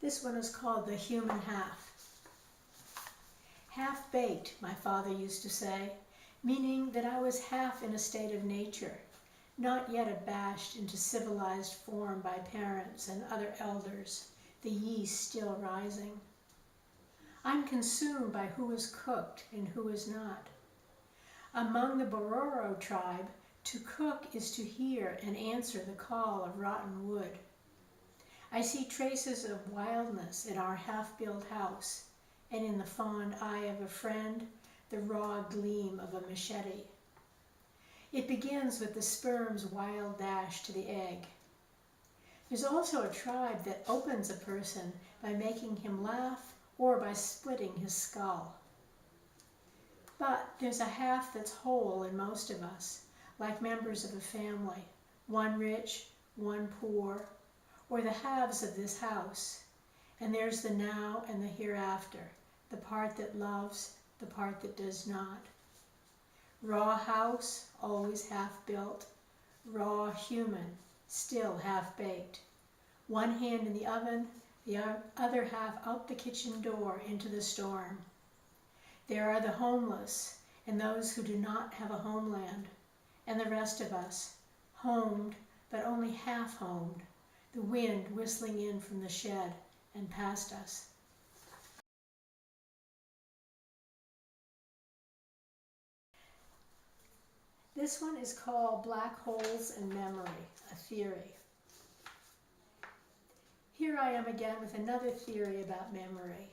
This one is called The Human Half. Half-baked, my father used to say, meaning that I was half in a state of nature, not yet abashed into civilized form by parents and other elders, the yeast still rising. I'm consumed by who is cooked and who is not. Among the Bororo tribe, to cook is to hear and answer the call of rotten wood. I see traces of wildness in our half-built house, and in the fond eye of a friend, the raw gleam of a machete. It begins with the sperm's wild dash to the egg. There's also a tribe that opens a person by making him laugh or by splitting his skull. But there's a half that's whole in most of us, like members of a family, one rich, one poor, or the halves of this house. And there's the now and the hereafter, the part that loves, the part that does not. Raw house, always half-built. Raw human, still half-baked. One hand in the oven, the other half out the kitchen door into the storm. There are the homeless and those who do not have a homeland, and the rest of us, homed but only half-homed, the wind whistling in from the shed and past us. This one is called Black Holes and Memory, a Theory. Here I am again with another theory about memory,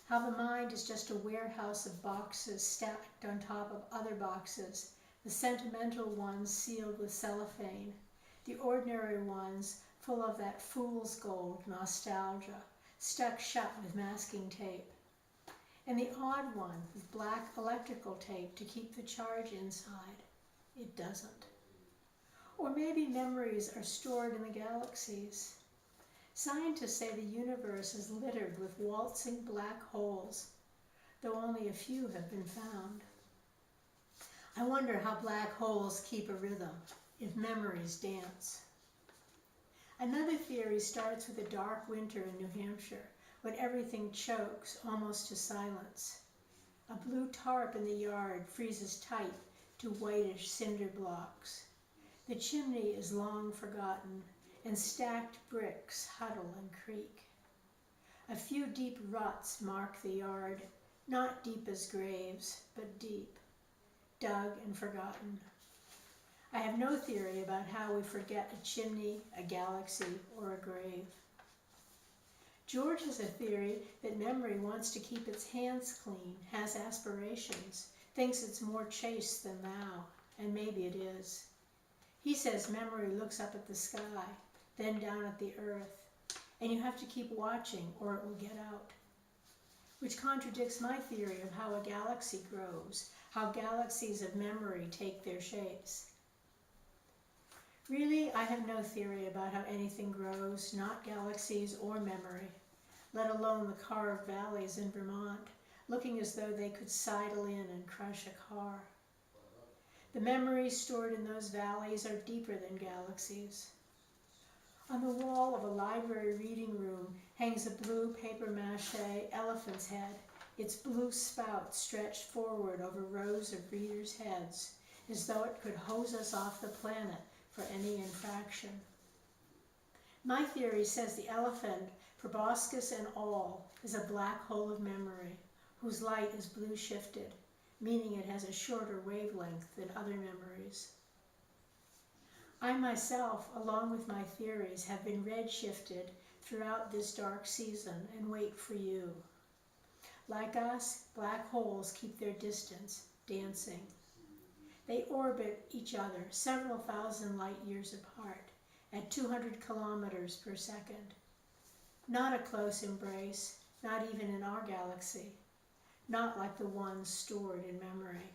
how the mind is just a warehouse of boxes stacked on top of other boxes, the sentimental ones sealed with cellophane, the ordinary ones full of that fool's gold nostalgia, stuck shut with masking tape, and the odd one with black electrical tape to keep the charge inside. It doesn't. Or maybe memories are stored in the galaxies. Scientists say the universe is littered with waltzing black holes, though only a few have been found. I wonder how black holes keep a rhythm, if memories dance. Another theory starts with a dark winter in New Hampshire, when everything chokes almost to silence. A blue tarp in the yard freezes tight to whitish cinder blocks. The chimney is long forgotten, and stacked bricks huddle and creak. A few deep ruts mark the yard, not deep as graves, but deep, dug and forgotten. I have no theory about how we forget a chimney, a galaxy, or a grave. George has a theory that memory wants to keep its hands clean, has aspirations, thinks it's more chaste than thou, and maybe it is. He says memory looks up at the sky, then down at the earth, and you have to keep watching or it will get out. Which contradicts my theory of how a galaxy grows, how galaxies of memory take their shapes. Really, I have no theory about how anything grows, not galaxies or memory, let alone the carved valleys in Vermont, looking as though they could sidle in and crush a car. The memories stored in those valleys are deeper than galaxies. On the wall of a library reading room hangs a blue papier-mâché elephant's head, its blue spout stretched forward over rows of readers' heads, as though it could hose us off the planet for any infraction. My theory says the elephant, proboscis and all, is a black hole of memory, whose light is blue shifted, meaning it has a shorter wavelength than other memories. I myself, along with my theories, have been red shifted throughout this dark season and wait for you. Like us, black holes keep their distance, dancing. They orbit each other several thousand light years apart at 200 kilometers per second. Not a close embrace, not even in our galaxy. Not like the ones stored in memory.